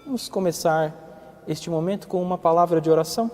Vamos começar este momento com uma palavra de oração.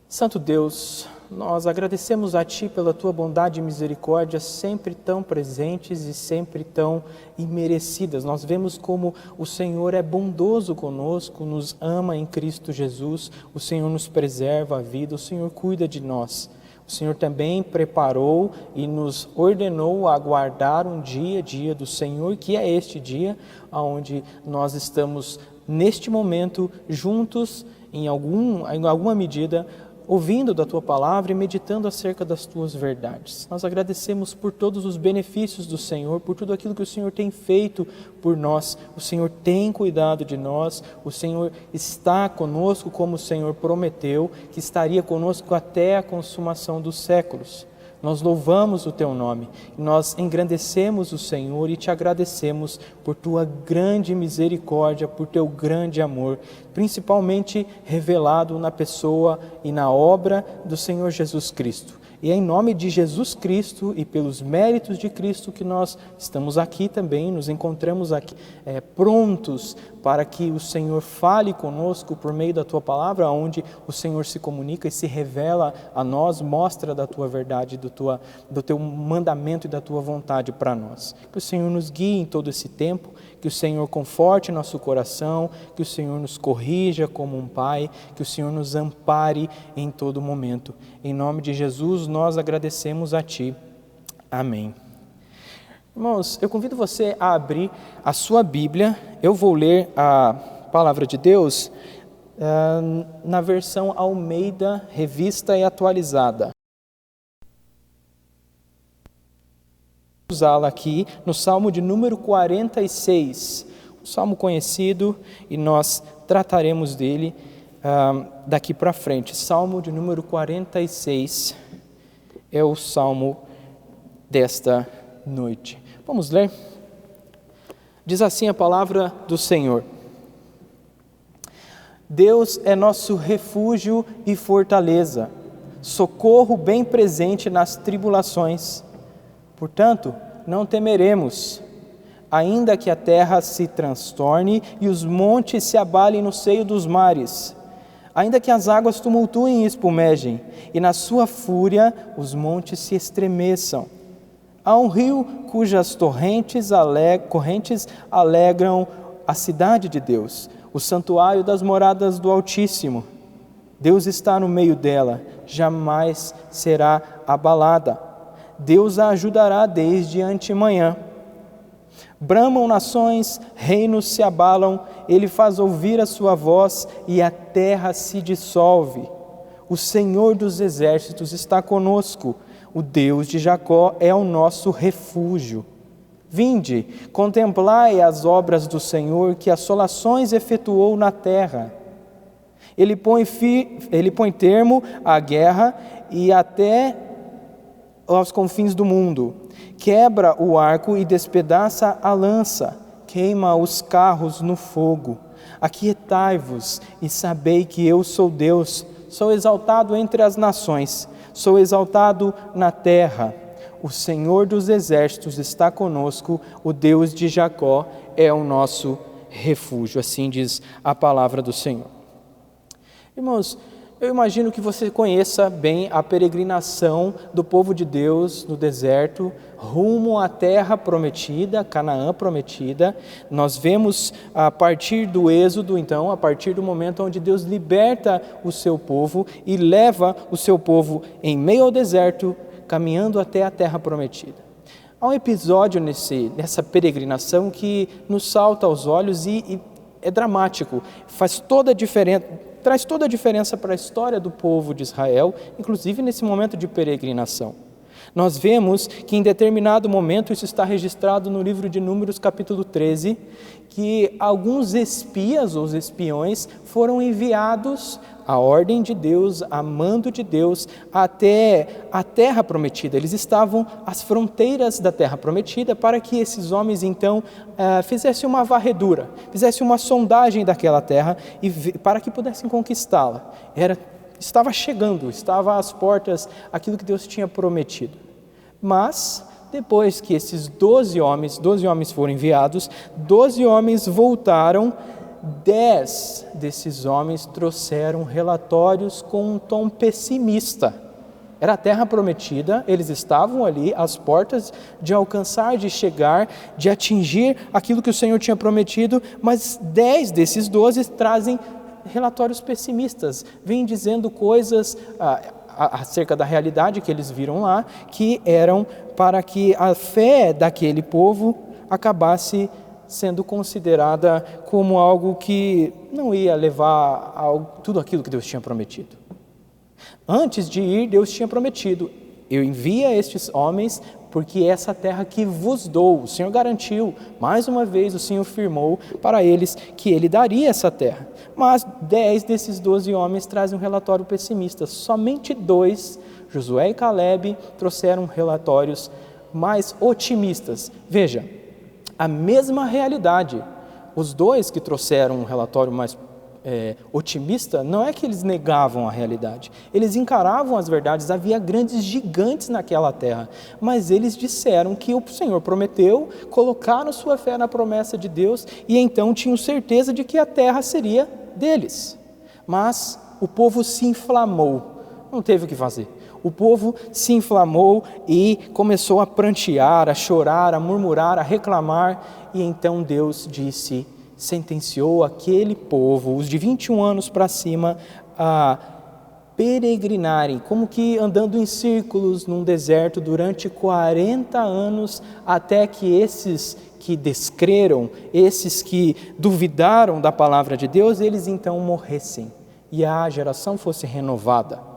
Santo Deus, nós agradecemos a Ti pela Tua bondade e misericórdia sempre tão presentes e sempre tão imerecidas. Nós vemos como o Senhor é bondoso conosco, nos ama em Cristo Jesus, o Senhor nos preserva a vida, o Senhor cuida de nós. O Senhor também preparou e nos ordenou a aguardar um dia do Senhor, que é este dia, onde nós estamos neste momento juntos, em alguma medida, ouvindo da Tua palavra e meditando acerca das Tuas verdades. Nós agradecemos por todos os benefícios do Senhor, por tudo aquilo que o Senhor tem feito por nós. O Senhor tem cuidado de nós, o Senhor está conosco como o Senhor prometeu, que estaria conosco até a consumação dos séculos. Nós louvamos o Teu nome, nós engrandecemos o Senhor e Te agradecemos por Tua grande misericórdia, por Teu grande amor, principalmente revelado na pessoa e na obra do Senhor Jesus Cristo. E é em nome de Jesus Cristo e pelos méritos de Cristo que nós estamos aqui também, nos encontramos aqui prontos para que o Senhor fale conosco por meio da Tua palavra, onde o Senhor se comunica e se revela a nós, mostra da Tua verdade, do Teu mandamento e da Tua vontade para nós. Que o Senhor nos guie em todo esse tempo, que o Senhor conforte nosso coração, que o Senhor nos corrija como um Pai, que o Senhor nos ampare em todo momento. Em nome de Jesus, nós agradecemos a Ti. Amém. Irmãos, eu convido você a abrir a sua Bíblia. Eu vou ler a Palavra de Deus na versão Almeida, Revista e Atualizada. Usá-la aqui no Salmo de número 46, um salmo conhecido, e nós trataremos dele daqui para frente. Salmo de número 46 é o salmo desta noite. Vamos ler? Diz assim a palavra do Senhor: Deus é nosso refúgio e fortaleza, socorro bem presente nas tribulações. Portanto, não temeremos, ainda que a terra se transtorne e os montes se abalem no seio dos mares, ainda que as águas tumultuem e espumejem, e na sua fúria os montes se estremeçam. Há um rio cujas correntes alegram a cidade de Deus, o santuário das moradas do Altíssimo. Deus está no meio dela, jamais será abalada. Deus a ajudará desde antemanhã. Bramam nações, reinos se abalam, Ele faz ouvir a sua voz e a terra se dissolve. O Senhor dos exércitos está conosco, o Deus de Jacó é o nosso refúgio. Vinde, contemplai as obras do Senhor, que assolações efetuou na terra. Ele põe termo à guerra e até aos confins do mundo. Quebra o arco e despedaça a lança, queima os carros no fogo. Aquietai-vos e sabei que eu sou Deus, sou exaltado entre as nações, sou exaltado na terra. O Senhor dos exércitos está conosco, o Deus de Jacó é o nosso refúgio. Assim diz a palavra do Senhor. Irmãos, eu imagino que você conheça bem a peregrinação do povo de Deus no deserto, rumo à terra prometida, Canaã prometida. Nós vemos a partir do Êxodo, então, a partir do momento onde Deus liberta o seu povo e leva o seu povo em meio ao deserto, caminhando até a terra prometida. Há um episódio nessa peregrinação que nos salta aos olhos e é dramático, traz toda a diferença para a história do povo de Israel, inclusive nesse momento de peregrinação. Nós vemos que em determinado momento, isso está registrado no livro de Números capítulo 13, que alguns espias ou espiões foram enviados à ordem de Deus, a mando de Deus, até a terra prometida. Eles estavam às fronteiras da terra prometida para que esses homens então fizessem uma varredura, fizessem uma sondagem daquela terra para que pudessem conquistá-la. Estava chegando, estava às portas aquilo que Deus tinha prometido. Mas, depois que esses 12 homens foram enviados, 12 homens voltaram 10 desses homens trouxeram relatórios com um tom pessimista. Era a terra prometida, eles estavam ali às portas de alcançar, de chegar, de atingir aquilo que o Senhor tinha prometido, mas 10 desses 12 trazem relatórios pessimistas, vêm dizendo coisas acerca da realidade que eles viram lá, que eram para que a fé daquele povo acabasse sendo considerada como algo que não ia levar a tudo aquilo que Deus tinha prometido. Antes de ir, Deus tinha prometido: eu envio estes homens porque essa terra que vos dou, o Senhor garantiu, mais uma vez o Senhor firmou para eles que Ele daria essa terra. Mas 10 desses 12 homens trazem um relatório pessimista. Somente 2, Josué e Caleb, trouxeram relatórios mais otimistas. Veja, a mesma realidade. Os 2 que trouxeram um relatório mais otimista, não é que eles negavam a realidade, eles encaravam as verdades. Havia grandes gigantes naquela terra, mas eles disseram que o Senhor prometeu, colocaram sua fé na promessa de Deus e então tinham certeza de que a terra seria deles. Mas o povo se inflamou, não teve o que fazer. O povo se inflamou e começou a prantear, a chorar, a murmurar, a reclamar, e então Deus sentenciou aquele povo, os de 21 anos para cima, a peregrinarem, como que andando em círculos num deserto durante 40 anos, até que esses que descreram, esses que duvidaram da palavra de Deus, eles então morressem e a geração fosse renovada.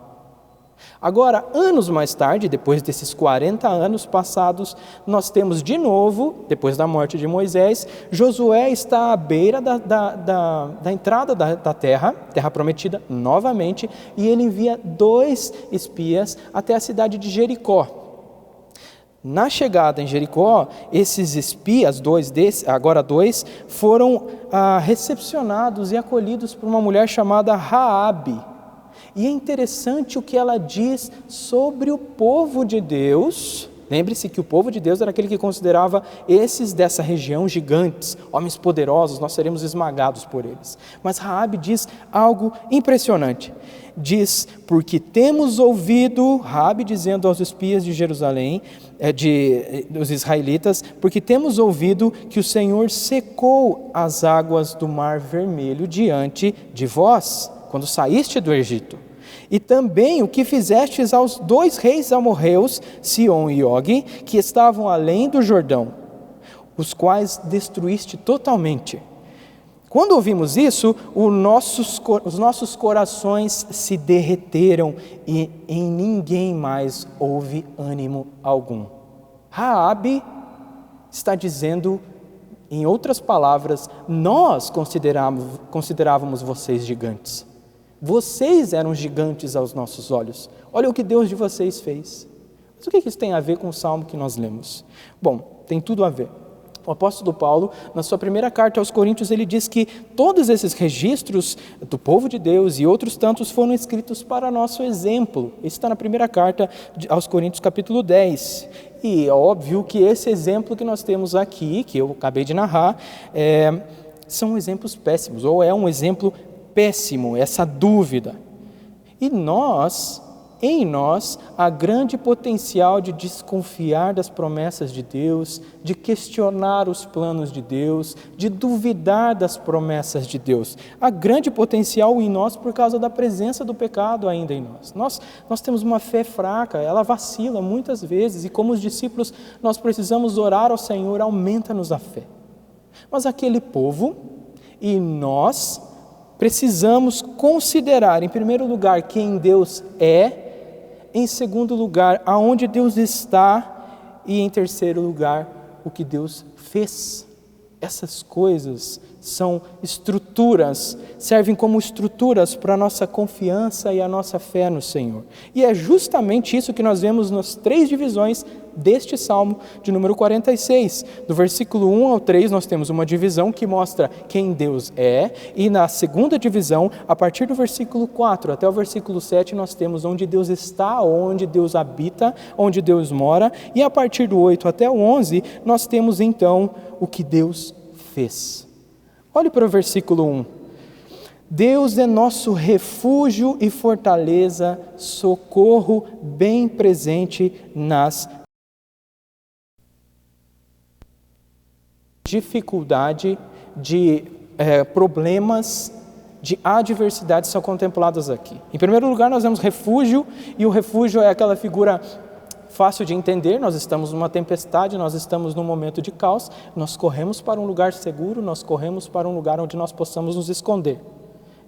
Agora, anos mais tarde, depois desses 40 anos passados, nós temos de novo, depois da morte de Moisés, Josué está à beira da entrada da terra prometida novamente, e ele envia 2 espias até a cidade de Jericó. Na chegada em Jericó, esses espias, 2 foram recepcionados e acolhidos por uma mulher chamada Raabe. E é interessante o que ela diz sobre o povo de Deus. Lembre-se que o povo de Deus era aquele que considerava esses dessa região gigantes, homens poderosos, nós seremos esmagados por eles. Mas Raabe diz algo impressionante. Diz: porque temos ouvido, Raabe dizendo aos espias de Jerusalém, dos israelitas, porque temos ouvido que o Senhor secou as águas do Mar Vermelho diante de vós, quando saíste do Egito, e também o que fizestes aos 2 reis amorreus, Siom e Og, que estavam além do Jordão, os quais destruíste totalmente. Quando ouvimos isso, os nossos corações se derreteram e em ninguém mais houve ânimo algum. Raabe está dizendo, em outras palavras, nós considerávamos vocês gigantes. Vocês eram gigantes aos nossos olhos. Olha o que Deus de vocês fez. Mas o que isso tem a ver com o salmo que nós lemos? Bom, tem tudo a ver. O apóstolo Paulo, na sua primeira carta aos Coríntios, ele diz que todos esses registros do povo de Deus e outros tantos foram escritos para nosso exemplo. Isso está na primeira carta aos Coríntios, capítulo 10. E é óbvio que esse exemplo que nós temos aqui, que eu acabei de narrar, são exemplos péssimos, ou é um exemplo péssimo, essa dúvida. E em nós, há grande potencial de desconfiar das promessas de Deus, de questionar os planos de Deus, de duvidar das promessas de Deus. Há grande potencial em nós por causa da presença do pecado ainda em nós. Nós temos uma fé fraca, ela vacila muitas vezes, e como os discípulos, nós precisamos orar ao Senhor: aumenta-nos a fé. Mas aquele povo e nós precisamos considerar, em primeiro lugar, quem Deus é, em segundo lugar, aonde Deus está, e em terceiro lugar, o que Deus fez. Essas coisas são estruturas, servem como estruturas para a nossa confiança e a nossa fé no Senhor. E é justamente isso que nós vemos nas 3 divisões deste Salmo de número 46. Do versículo 1 ao 3 nós temos uma divisão que mostra quem Deus é, e na segunda divisão, a partir do versículo 4 até o versículo 7, nós temos onde Deus está, onde Deus habita, onde Deus mora, e a partir do 8 até o 11, nós temos então o que Deus fez. Olhe para o versículo 1. Deus é nosso refúgio e fortaleza, socorro bem presente nas dificuldade, de problemas, de adversidades são contempladas aqui. Em primeiro lugar, nós vemos refúgio, e o refúgio é aquela figura fácil de entender. Nós estamos numa tempestade, nós estamos num momento de caos, nós corremos para um lugar seguro, nós corremos para um lugar onde nós possamos nos esconder.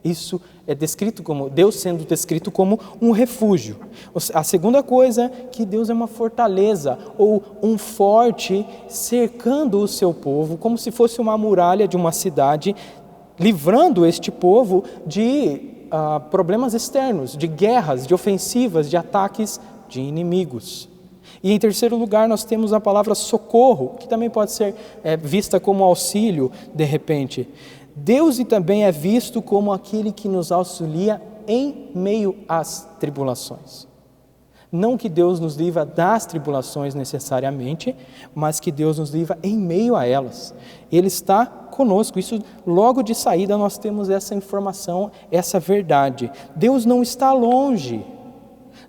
Isso é descrito como, Deus sendo descrito como um refúgio. A segunda coisa, que Deus é uma fortaleza, ou um forte cercando o seu povo, como se fosse uma muralha de uma cidade, livrando este povo de problemas externos, de guerras, de ofensivas, de ataques de inimigos. E em terceiro lugar, nós temos a palavra socorro, que também pode ser vista como auxílio, de repente. Deus também é visto como aquele que nos auxilia em meio às tribulações. Não que Deus nos livra das tribulações necessariamente, mas que Deus nos livra em meio a elas. Ele está conosco. Isso, logo de saída, nós temos essa informação, essa verdade. Deus não está longe.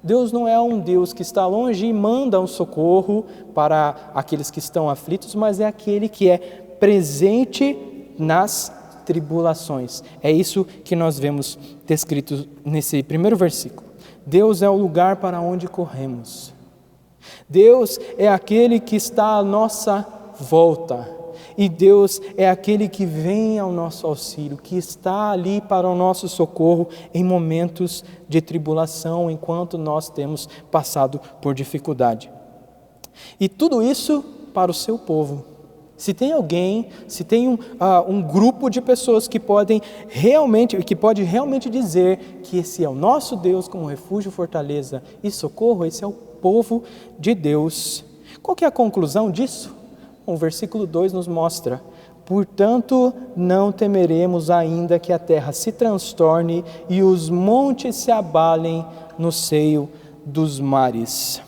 Deus não é um Deus que está longe e manda um socorro para aqueles que estão aflitos, mas é aquele que é presente nas tribulações. É isso que nós vemos descrito nesse primeiro versículo. Deus é o lugar para onde corremos. Deus é aquele que está à nossa volta. E Deus é aquele que vem ao nosso auxílio, que está ali para o nosso socorro em momentos de tribulação, enquanto nós temos passado por dificuldade. E tudo isso para o seu povo. Se tem alguém, se tem um grupo de pessoas que pode realmente dizer que esse é o nosso Deus como refúgio, fortaleza e socorro, esse é o povo de Deus. Qual que é a conclusão disso? O versículo 2 nos mostra: portanto, não temeremos ainda que a terra se transtorne e os montes se abalem no seio dos mares.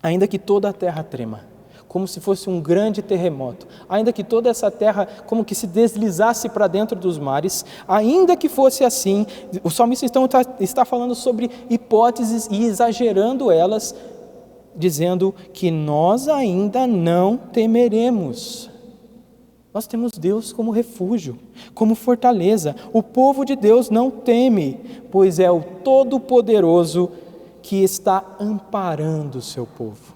Ainda que toda a terra trema, como se fosse um grande terremoto, ainda que toda essa terra como que se deslizasse para dentro dos mares, ainda que fosse assim, o salmista então está falando sobre hipóteses e exagerando elas, dizendo que nós ainda não temeremos. Nós temos Deus como refúgio, como fortaleza. O povo de Deus não teme, pois é o Todo-Poderoso que está amparando o seu povo.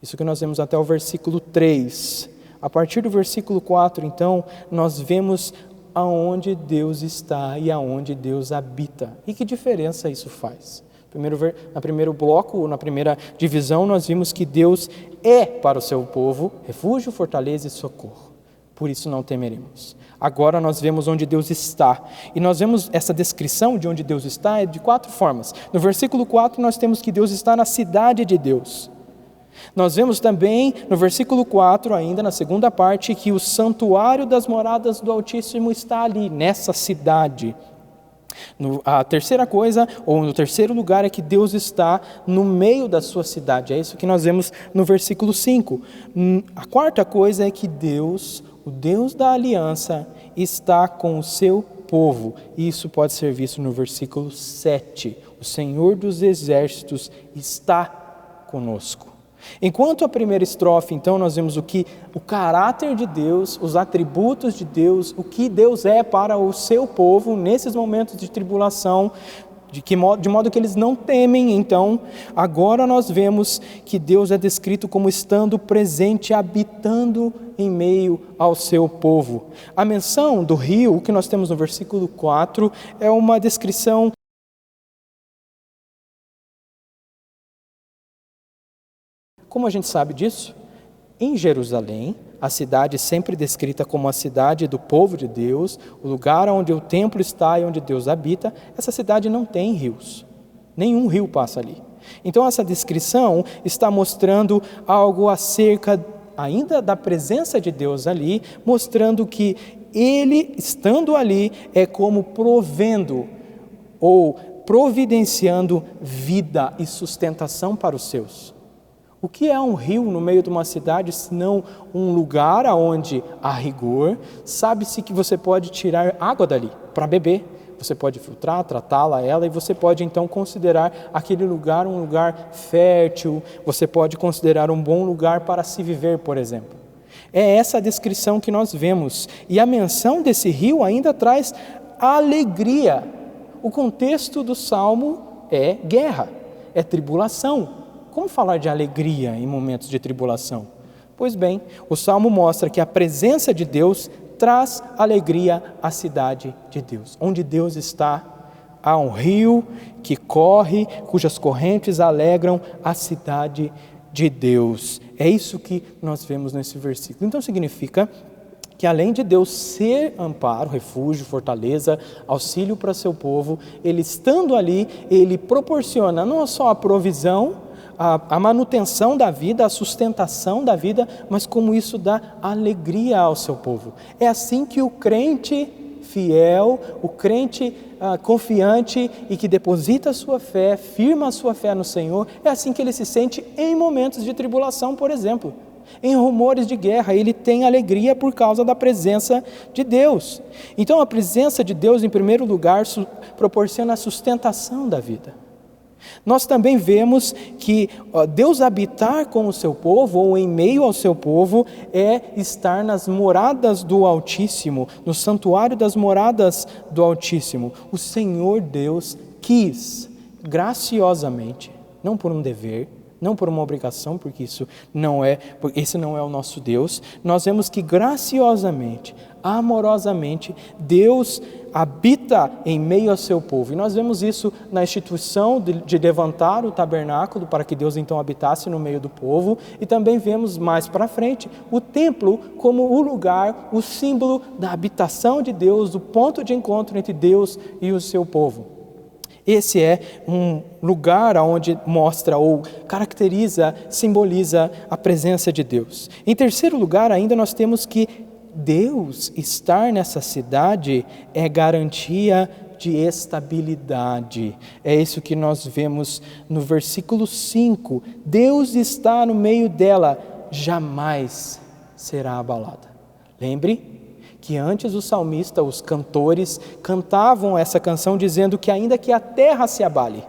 Isso que nós vemos até o versículo 3. A partir do versículo 4, então, nós vemos aonde Deus está e aonde Deus habita. E que diferença isso faz? No primeiro bloco, na primeira divisão, nós vimos que Deus é para o seu povo refúgio, fortaleza e socorro. Por isso não temeremos. Agora nós vemos onde Deus está. E nós vemos essa descrição de onde Deus está de 4 formas. No versículo 4 nós temos que Deus está na cidade de Deus. Nós vemos também no versículo 4, ainda na segunda parte, que o santuário das moradas do Altíssimo está ali, nessa cidade. A terceira coisa, ou no terceiro lugar, é que Deus está no meio da sua cidade. É isso que nós vemos no versículo 5. A quarta coisa é que Deus, o Deus da aliança, está com o seu povo. E isso pode ser visto no versículo 7. O Senhor dos exércitos está conosco. Enquanto a primeira estrofe, então, nós vemos o caráter de Deus, os atributos de Deus, o que Deus é para o seu povo nesses momentos de tribulação, de modo que eles não temem. Então, agora nós vemos que Deus é descrito como estando presente, habitando em meio ao seu povo. A menção do rio, o que nós temos no versículo 4, é uma descrição. Como a gente sabe disso? Em Jerusalém, a cidade sempre descrita como a cidade do povo de Deus, o lugar onde o templo está e onde Deus habita, essa cidade não tem rios. Nenhum rio passa ali. Então essa descrição está mostrando algo acerca ainda da presença de Deus ali, mostrando que Ele, estando ali, é como provendo ou providenciando vida e sustentação para os seus. O que é um rio no meio de uma cidade, senão um lugar onde, a rigor, sabe-se que você pode tirar água dali para beber. Você pode filtrar, tratá-la ela, e você pode então considerar aquele lugar um lugar fértil, você pode considerar um bom lugar para se viver, por exemplo. É essa a descrição que nós vemos. E a menção desse rio ainda traz alegria. O contexto do Salmo é guerra, é tribulação. Como falar de alegria em momentos de tribulação? Pois bem, o Salmo mostra que a presença de Deus traz alegria à cidade de Deus. Onde Deus está, há um rio que corre, cujas correntes alegram a cidade de Deus. É isso que nós vemos nesse versículo. Então significa que além de Deus ser amparo, refúgio, fortaleza, auxílio para seu povo, Ele estando ali, Ele proporciona não só a provisão, a manutenção da vida, a sustentação da vida, mas como isso dá alegria ao seu povo. É assim que o crente fiel, o crente confiante e que deposita a sua fé, firma a sua fé no Senhor, é assim que ele se sente em momentos de tribulação, por exemplo. Em rumores de guerra, ele tem alegria por causa da presença de Deus. Então a presença de Deus, em primeiro lugar, proporciona a sustentação da vida. Nós também vemos que Deus habitar com o seu povo, ou em meio ao seu povo, é estar nas moradas do Altíssimo, no santuário das moradas do Altíssimo. O Senhor Deus quis, graciosamente, não por um dever, não por uma obrigação, porque esse não é o nosso Deus. Nós vemos que graciosamente, amorosamente, Deus habita em meio ao seu povo. E nós vemos isso na instituição de levantar o tabernáculo para que Deus então habitasse no meio do povo. E também vemos mais para frente o templo como o lugar, o símbolo da habitação de Deus, do ponto de encontro entre Deus e o seu povo. Esse é um lugar onde mostra ou caracteriza, simboliza a presença de Deus. Em terceiro lugar, ainda nós temos que Deus estar nessa cidade é garantia de estabilidade. É isso que nós vemos no versículo 5. Deus está no meio dela, jamais será abalada. Lembre que antes o salmista, os cantores, cantavam essa canção dizendo que ainda que a terra se abale,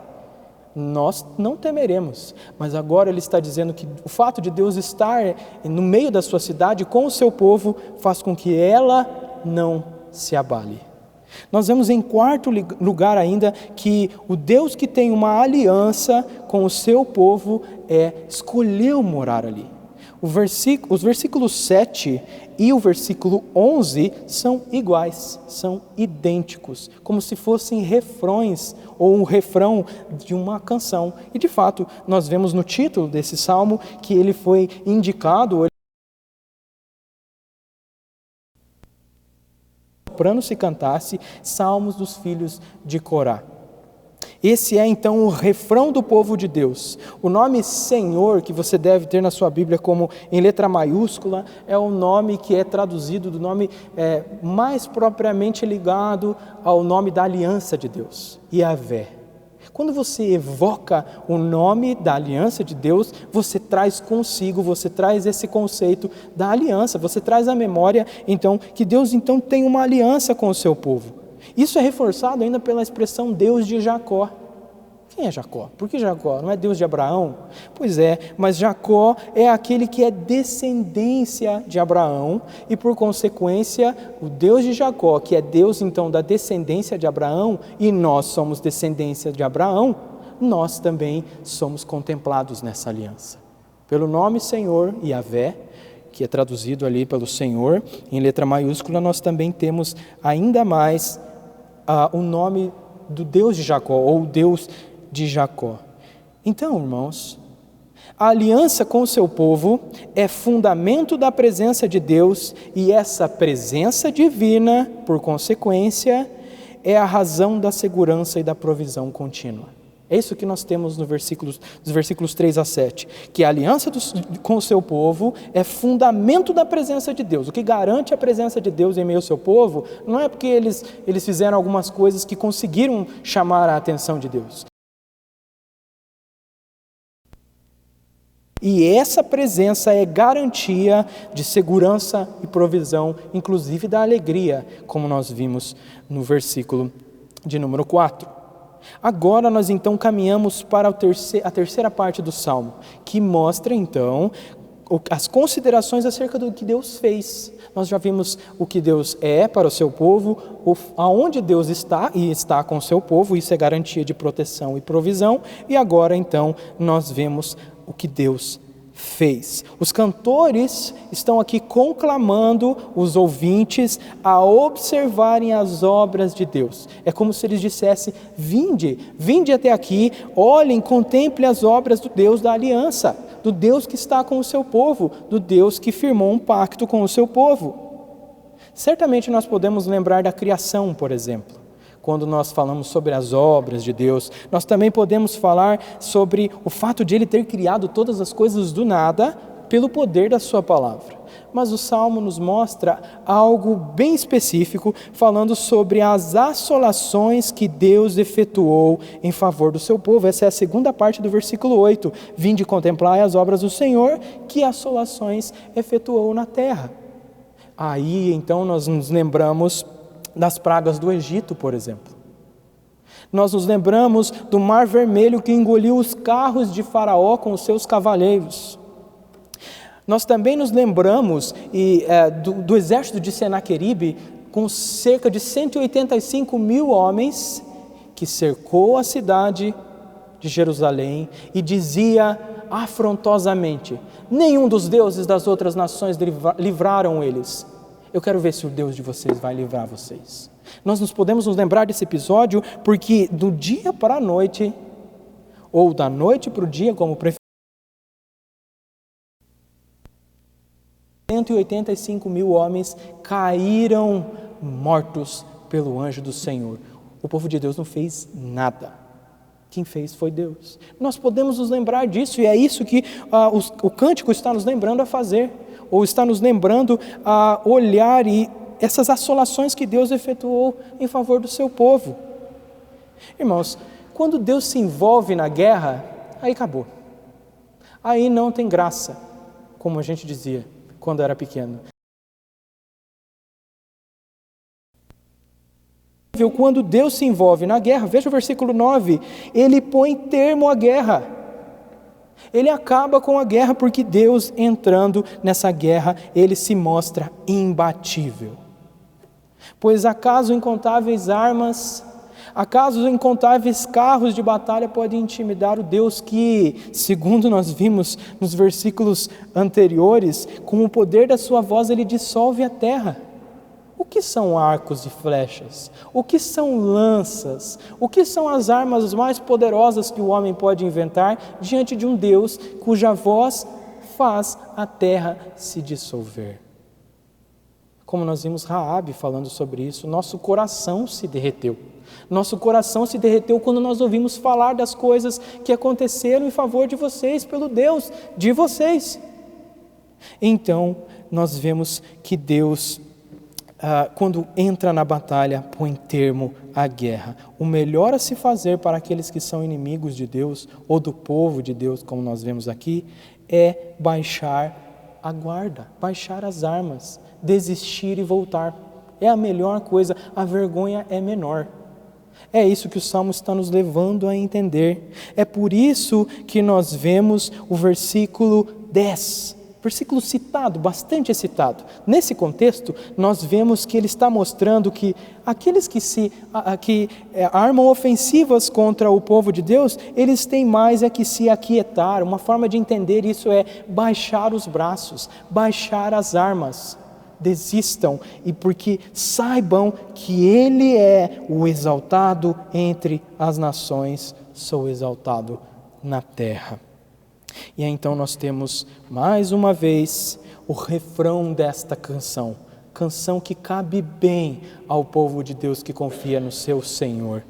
nós não temeremos. Mas agora ele está dizendo que o fato de Deus estar no meio da sua cidade com o seu povo faz com que ela não se abale. Nós vemos em quarto lugar ainda que o Deus que tem uma aliança com o seu povo escolheu morar ali. Os versículos 7 e o versículo 11 são iguais, são idênticos, como se fossem refrões ou um refrão de uma canção. E de fato, nós vemos no título desse salmo que ele foi indicado, soprano se cantasse, salmos dos filhos de Corá. Esse é então o refrão do povo de Deus. O nome Senhor, que você deve ter na sua Bíblia como em letra maiúscula, é o nome que é traduzido do nome mais propriamente ligado ao nome da aliança de Deus, Yahvé. Quando você evoca o nome da aliança de Deus, você traz consigo, você traz esse conceito da aliança, você traz à memória então que Deus então tem uma aliança com o seu povo. Isso é reforçado ainda pela expressão Deus de Jacó. Quem é Jacó? Por que Jacó? Não é Deus de Abraão? Pois é, mas Jacó é aquele que é descendência de Abraão e por consequência o Deus de Jacó, que é Deus então da descendência de Abraão e nós somos descendência de Abraão, nós também somos contemplados nessa aliança. Pelo nome Senhor, Yahvé, que é traduzido ali pelo Senhor, em letra maiúscula, nós também temos ainda mais o nome do Deus de Jacó, ou Deus de Jacó. Então, irmãos, a aliança com o seu povo é fundamento da presença de Deus e essa presença divina, por consequência, é a razão da segurança e da provisão contínua. É isso que nós temos dos versículos 3 a 7, que a aliança com o seu povo é fundamento da presença de Deus. O que garante a presença de Deus em meio ao seu povo não é porque eles fizeram algumas coisas que conseguiram chamar a atenção de Deus. E essa presença é garantia de segurança e provisão, inclusive da alegria, como nós vimos no versículo de número 4. Agora nós então caminhamos para a terceira parte do Salmo, que mostra então as considerações acerca do que Deus fez. Nós já vimos o que Deus é para o seu povo, aonde Deus está e está com o seu povo, isso é garantia de proteção e provisão, e agora então nós vemos o que Deus fez. Os cantores estão aqui conclamando os ouvintes a observarem as obras de Deus. É como se eles dissessem: vinde até aqui, olhem, contemplem as obras do Deus da aliança, do Deus que está com o seu povo, do Deus que firmou um pacto com o seu povo. Certamente nós podemos lembrar da criação, por exemplo. Quando nós falamos sobre as obras de Deus, nós também podemos falar sobre o fato de Ele ter criado todas as coisas do nada pelo poder da sua palavra. Mas o Salmo nos mostra algo bem específico, falando sobre as assolações que Deus efetuou em favor do seu povo. Essa é a segunda parte do versículo 8. Vinde contemplar as obras do Senhor, que assolações efetuou na terra. Aí então nós nos lembramos das pragas do Egito, por exemplo. Nós nos lembramos do Mar Vermelho que engoliu os carros de Faraó com os seus cavaleiros. Nós também nos lembramos do exército de Senaqueribe com cerca de 185 mil homens que cercou a cidade de Jerusalém e dizia afrontosamente: nenhum dos deuses das outras nações livraram eles. Eu quero ver se o Deus de vocês vai livrar vocês. Nós nos podemos nos lembrar desse episódio porque do dia para a noite, ou da noite para o dia, como preferir, 185 mil homens caíram mortos pelo anjo do Senhor. O povo de Deus não fez nada. Quem fez foi Deus. Nós podemos nos lembrar disso e é isso que o cântico está nos lembrando a fazer. Ou está nos lembrando a olhar e essas assolações que Deus efetuou em favor do seu povo. Irmãos, quando Deus se envolve na guerra, aí acabou. Aí não tem graça, como a gente dizia quando era pequeno. Quando Deus se envolve na guerra, veja o versículo 9, Ele põe termo à guerra. Ele acaba com a guerra porque Deus, entrando nessa guerra, Ele se mostra imbatível. Pois acaso incontáveis armas, acaso incontáveis carros de batalha podem intimidar o Deus que, segundo nós vimos nos versículos anteriores, com o poder da sua voz Ele dissolve a terra? O que são arcos e flechas? O que são lanças? O que são as armas mais poderosas que o homem pode inventar diante de um Deus cuja voz faz a terra se dissolver? Como nós vimos Raabe falando sobre isso, nosso coração se derreteu. Nosso coração se derreteu quando nós ouvimos falar das coisas que aconteceram em favor de vocês, pelo Deus de vocês. Então, nós vemos que Deus, quando entra na batalha, põe termo à guerra. O melhor a se fazer para aqueles que são inimigos de Deus, ou do povo de Deus, como nós vemos aqui, é baixar a guarda, baixar as armas, desistir e voltar. É a melhor coisa, a vergonha é menor. É isso que o Salmo está nos levando a entender. É por isso que nós vemos o versículo 10, versículo citado, bastante citado. Nesse contexto, nós vemos que ele está mostrando que aqueles que armam ofensivas contra o povo de Deus, eles têm mais que se aquietar. Uma forma de entender isso é baixar os braços, baixar as armas. Desistam, e porque saibam que Ele é o exaltado entre as nações, sou exaltado na terra. E então nós temos mais uma vez o refrão desta canção, canção que cabe bem ao povo de Deus que confia no seu Senhor.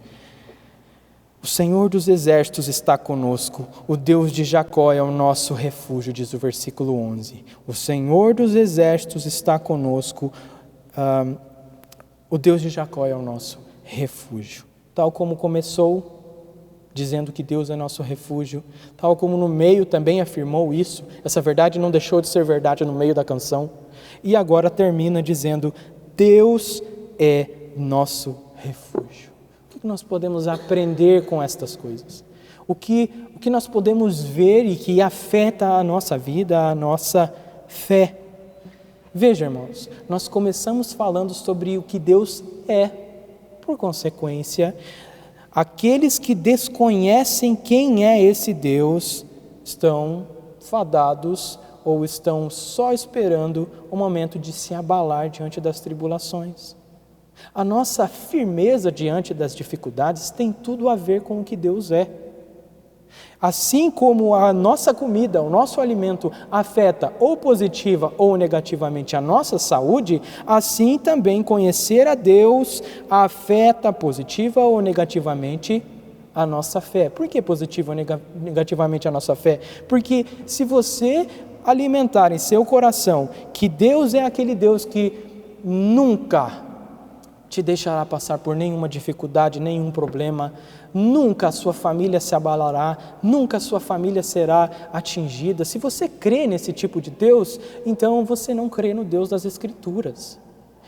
O Senhor dos exércitos está conosco, o Deus de Jacó é o nosso refúgio, diz o versículo 11. O Senhor dos exércitos está conosco, o Deus de Jacó é o nosso refúgio. Tal como começou, dizendo que Deus é nosso refúgio, tal como no meio também afirmou isso. Essa verdade não deixou de ser verdade no meio da canção. E agora termina dizendo: Deus é nosso refúgio. O que nós podemos aprender com estas coisas? O que nós podemos ver e que afeta a nossa vida, a nossa fé? Veja, irmãos, nós começamos falando sobre o que Deus é. Por consequência, aqueles que desconhecem quem é esse Deus estão fadados ou estão só esperando o momento de se abalar diante das tribulações. A nossa firmeza diante das dificuldades tem tudo a ver com o que Deus é. Assim como a nossa comida, o nosso alimento afeta ou positiva ou negativamente a nossa saúde, assim também conhecer a Deus afeta positiva ou negativamente a nossa fé. Por que positiva ou negativamente a nossa fé? Porque se você alimentar em seu coração que Deus é aquele Deus que nunca te deixará passar por nenhuma dificuldade, nenhum problema, nunca a sua família se abalará, nunca a sua família será atingida. Se você crê nesse tipo de Deus, então você não crê no Deus das Escrituras.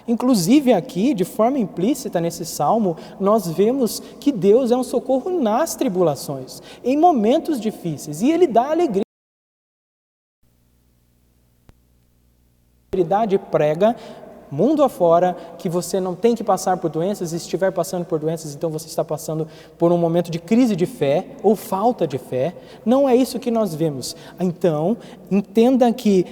Inclusive aqui, de forma implícita nesse salmo, nós vemos que Deus é um socorro nas tribulações, em momentos difíceis, e Ele dá alegria. A prega mundo afora que você não tem que passar por doenças, e se estiver passando por doenças, então você está passando por um momento de crise de fé ou falta de fé. Não é isso que nós vemos. Então, entenda que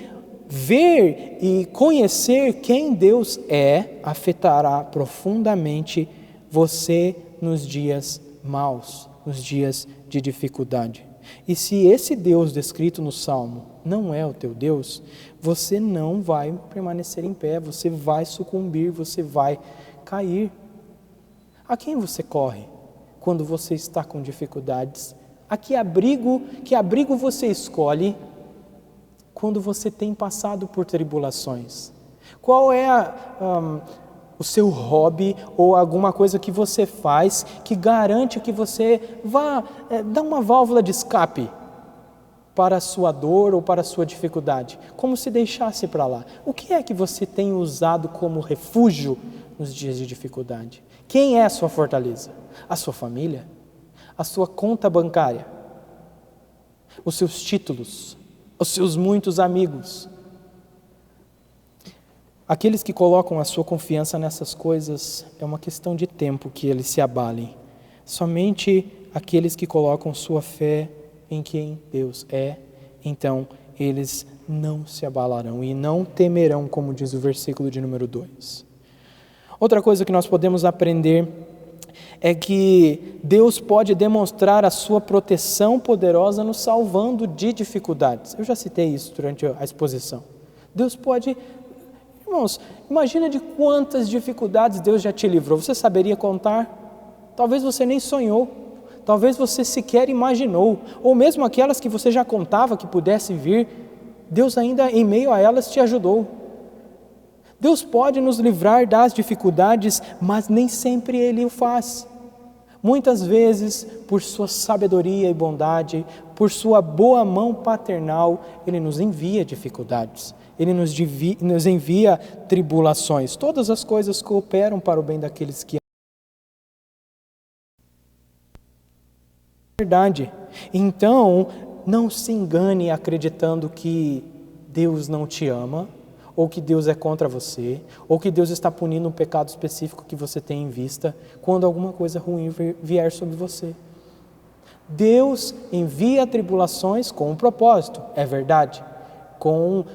ver e conhecer quem Deus é afetará profundamente você nos dias maus, nos dias de dificuldade. E se esse Deus descrito no Salmo não é o teu Deus, você não vai permanecer em pé, você vai sucumbir, você vai cair. A quem você corre quando você está com dificuldades? A que abrigo você escolhe quando você tem passado por tribulações? Qual é o seu hobby ou alguma coisa que você faz que garante que você vá dar uma válvula de escape para a sua dor ou para a sua dificuldade? Como se deixasse para lá. O que é que você tem usado como refúgio nos dias de dificuldade? Quem é a sua fortaleza? A sua família? A sua conta bancária? Os seus títulos? Os seus muitos amigos? Aqueles que colocam a sua confiança nessas coisas, é uma questão de tempo que eles se abalem. Somente aqueles que colocam sua fé em quem Deus é, então eles não se abalarão e não temerão, como diz o versículo de número 2. Outra coisa que nós podemos aprender é que Deus pode demonstrar a sua proteção poderosa nos salvando de dificuldades. Eu já citei isso durante a exposição. Deus pode... Irmãos, imagina de quantas dificuldades Deus já te livrou. Você saberia contar? Talvez você nem sonhou. Talvez você sequer imaginou. Ou mesmo aquelas que você já contava que pudessem vir, Deus ainda em meio a elas te ajudou. Deus pode nos livrar das dificuldades, mas nem sempre Ele o faz. Muitas vezes, por sua sabedoria e bondade, por sua boa mão paternal, Ele nos envia dificuldades. Ele nos envia tribulações. Todas as coisas cooperam para o bem daqueles que verdade. Então, não se engane acreditando que Deus não te ama, ou que Deus é contra você, ou que Deus está punindo um pecado específico que você tem em vista, quando alguma coisa ruim vier sobre você. Deus envia tribulações com um propósito, é verdade, com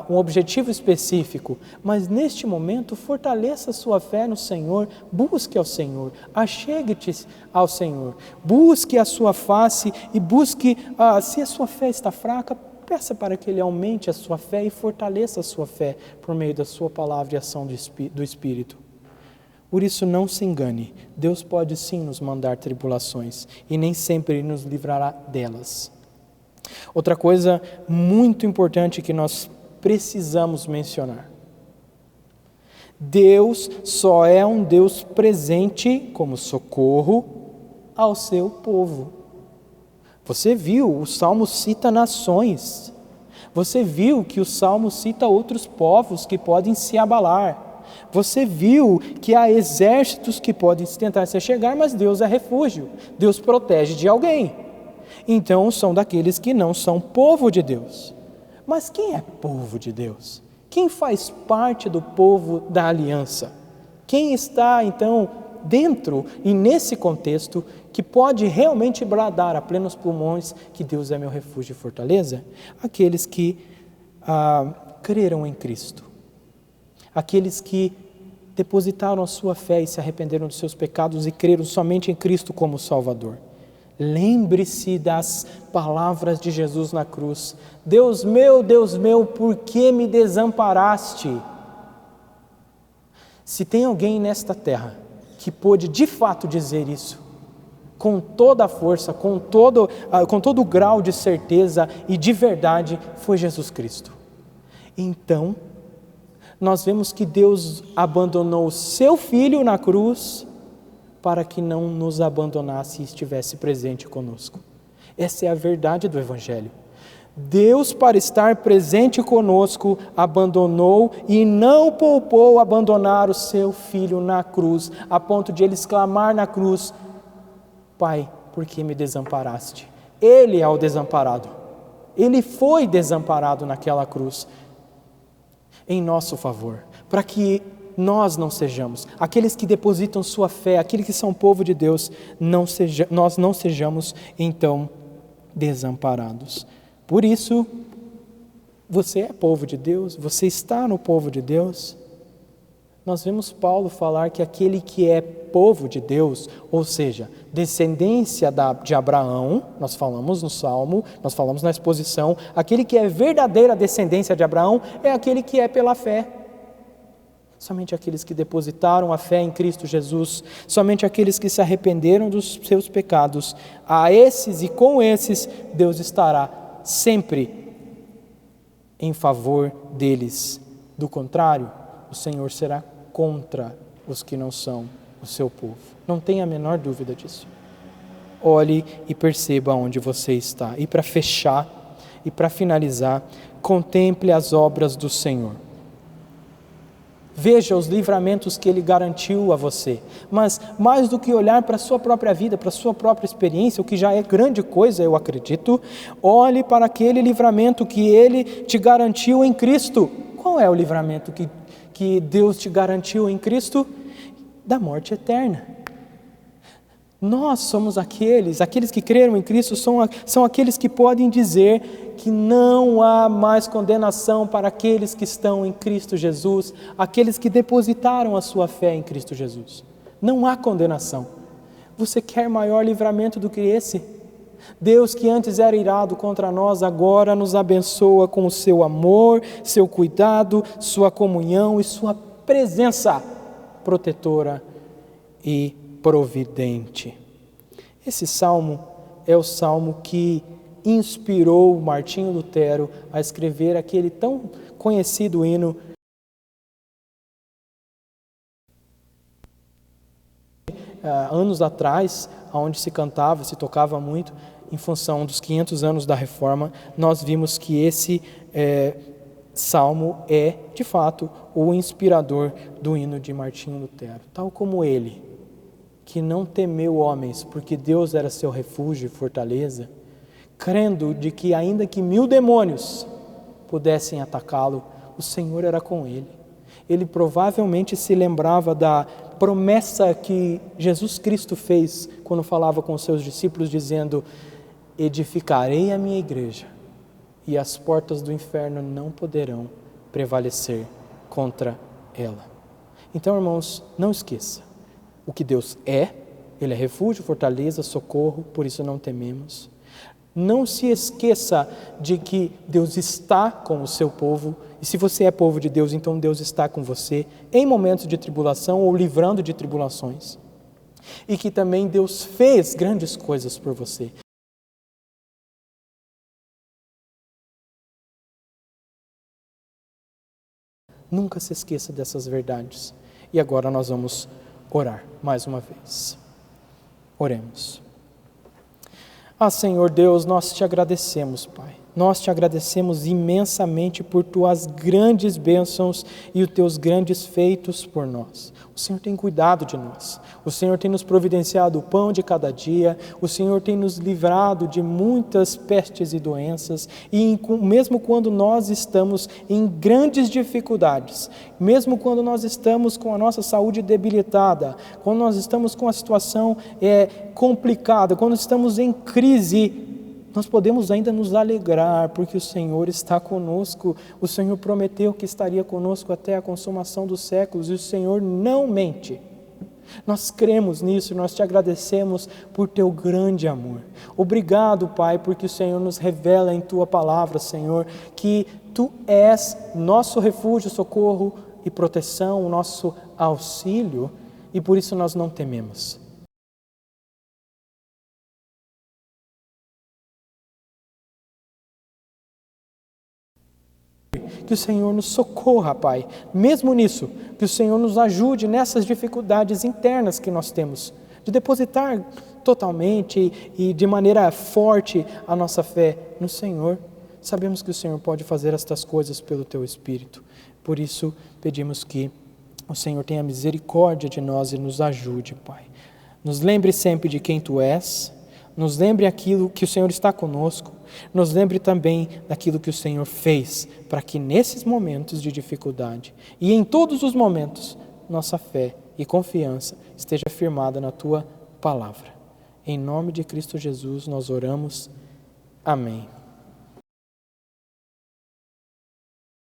um objetivo específico, mas neste momento fortaleça sua fé no Senhor, busque ao Senhor, achegue-te ao Senhor, busque a sua face e busque, se a sua fé está fraca, peça para que Ele aumente a sua fé e fortaleça a sua fé por meio da sua palavra e ação do Espírito. Por isso não se engane, Deus pode sim nos mandar tribulações e nem sempre Ele nos livrará delas. Outra coisa muito importante que nós precisamos mencionar. Deus só é um Deus presente como socorro ao seu povo. Você viu, o Salmo cita nações. Você viu que o Salmo cita outros povos que podem se abalar. Você viu que há exércitos que podem tentar se chegar, mas Deus é refúgio. Deus protege de alguém. Então são daqueles que não são povo de Deus. Mas quem é povo de Deus? Quem faz parte do povo da aliança? Quem está então dentro e nesse contexto que pode realmente bradar a plenos pulmões que Deus é meu refúgio e fortaleza? Aqueles que creram em Cristo. Aqueles que depositaram a sua fé e se arrependeram dos seus pecados e creram somente em Cristo como Salvador. Lembre-se das palavras de Jesus na cruz. Deus meu, por que me desamparaste? Se tem alguém nesta terra que pôde de fato dizer isso, com toda a força, com todo o grau de certeza e de verdade, foi Jesus Cristo. Então, nós vemos que Deus abandonou o seu Filho na cruz para que não nos abandonasse e estivesse presente conosco. Essa é a verdade do Evangelho. Deus, para estar presente conosco, abandonou e não poupou abandonar o seu Filho na cruz, a ponto de ele exclamar na cruz: Pai, por que me desamparaste? Ele é o desamparado. Ele foi desamparado naquela cruz, em nosso favor, para que nós não sejamos, aqueles que depositam sua fé, aqueles que são povo de Deus, nós não sejamos então desamparados. Por isso, você é povo de Deus, você está no povo de Deus. Nós vemos Paulo falar que aquele que é povo de Deus, ou seja, descendência de Abraão, nós falamos no Salmo, nós falamos na exposição, aquele que é verdadeira descendência de Abraão é aquele que é pela fé. Somente aqueles que depositaram a fé em Cristo Jesus, somente aqueles que se arrependeram dos seus pecados, a esses e com esses, Deus estará sempre em favor deles. Do contrário, o Senhor será contra os que não são o seu povo. Não tenha a menor dúvida disso. Olhe e perceba onde você está. E para fechar, e para finalizar, contemple as obras do Senhor. Veja os livramentos que Ele garantiu a você. Mas mais do que olhar para a sua própria vida, para a sua própria experiência, o que já é grande coisa, eu acredito, olhe para aquele livramento que Ele te garantiu em Cristo. Qual é o livramento que Deus te garantiu em Cristo? Da morte eterna. Nós somos aqueles que creram em Cristo, são aqueles que podem dizer que não há mais condenação para aqueles que estão em Cristo Jesus, aqueles que depositaram a sua fé em Cristo Jesus. Não há condenação. Você quer maior livramento do que esse? Deus, que antes era irado contra nós, agora nos abençoa com o seu amor, seu cuidado, sua comunhão e sua presença protetora e providente. Esse salmo é o salmo que inspirou Martinho Lutero a escrever aquele tão conhecido hino anos atrás, onde se cantava, se tocava muito, em função dos 500 anos da Reforma. Nós vimos que esse salmo é, de fato, o inspirador do hino de Martinho Lutero. Tal como ele, que não temeu homens, porque Deus era seu refúgio e fortaleza, crendo de que ainda que 1000 demônios pudessem atacá-lo, o Senhor era com ele. Ele provavelmente se lembrava da promessa que Jesus Cristo fez quando falava com os seus discípulos, dizendo: edificarei a minha igreja e as portas do inferno não poderão prevalecer contra ela. Então, irmãos, não esqueça o que Deus é. Ele é refúgio, fortaleza, socorro, por isso não tememos. Não se esqueça de que Deus está com o seu povo, e se você é povo de Deus, então Deus está com você em momentos de tribulação ou livrando de tribulações. E que também Deus fez grandes coisas por você. Nunca se esqueça dessas verdades. E agora nós vamos orar mais uma vez. Oremos. Senhor Deus, nós te agradecemos, Pai. Nós te agradecemos imensamente por tuas grandes bênçãos e os teus grandes feitos por nós. O Senhor tem cuidado de nós. O Senhor tem nos providenciado o pão de cada dia. O Senhor tem nos livrado de muitas pestes e doenças. E mesmo quando nós estamos em grandes dificuldades, mesmo quando nós estamos com a nossa saúde debilitada, quando nós estamos com a situação complicada, quando estamos em crise, nós podemos ainda nos alegrar, porque o Senhor está conosco. O Senhor prometeu que estaria conosco até a consumação dos séculos, e o Senhor não mente. Nós cremos nisso, nós te agradecemos por teu grande amor. Obrigado, Pai, porque o Senhor nos revela em tua palavra, Senhor, que tu és nosso refúgio, socorro e proteção, o nosso auxílio, e por isso nós não tememos. Que o Senhor nos socorra, Pai, mesmo nisso, que o Senhor nos ajude nessas dificuldades internas que nós temos, de depositar totalmente e de maneira forte a nossa fé no Senhor. Sabemos que o Senhor pode fazer estas coisas pelo Teu Espírito, por isso pedimos que o Senhor tenha misericórdia de nós e nos ajude, Pai. Nos lembre sempre de quem Tu és, nos lembre aquilo que o Senhor está conosco, nos lembre também daquilo que o Senhor fez, para que nesses momentos de dificuldade e em todos os momentos, nossa fé e confiança esteja firmada na Tua palavra. Em nome de Cristo Jesus nós oramos. Amém.